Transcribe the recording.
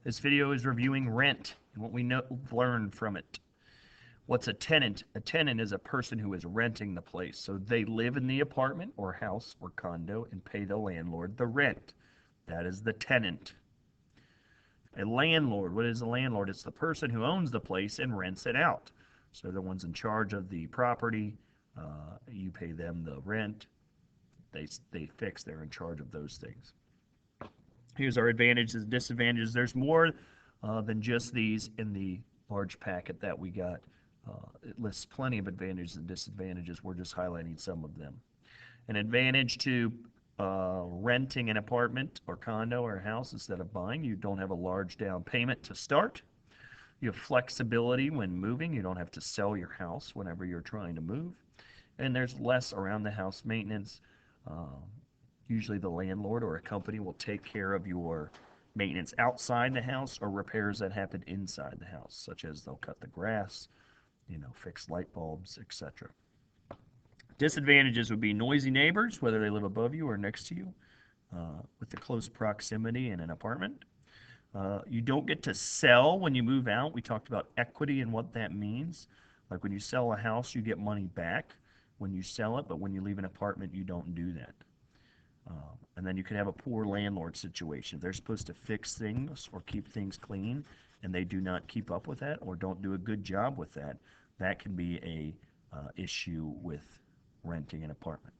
This video is reviewing rent and what we learned from it. What's a tenant? A tenant is a person who is renting the place. So they live in the apartment or house or condo and pay the landlord the rent. That is the tenant. A landlord, what is a landlord? It's the person who owns the place and rents it out. So the one's in charge of the property. You pay them the rent. They fix. They're in charge of those things. Here's our advantages and disadvantages. There's more than just these in the large packet that we got. It lists plenty of advantages and disadvantages. We're just highlighting some of them. An advantage to renting an apartment or condo or house instead of buying: you don't have a large down payment to start. You have flexibility when moving. You don't have to sell your house whenever you're trying to move. And there's less around the house maintenance. Usually the landlord or a company will take care of your maintenance outside the house or repairs that happen inside the house, such as they'll cut the grass, fix light bulbs, etc. Disadvantages would be noisy neighbors, whether they live above you or next to you, with the close proximity in an apartment. You don't get to sell when you move out. We talked about equity and what that means. Like when you sell a house, you get money back when you sell it, but when you leave an apartment, you don't do that. And then you could have a poor landlord situation. They're supposed to fix things or keep things clean, and they do not keep up with that or don't do a good job with that. That can be a issue with renting an apartment.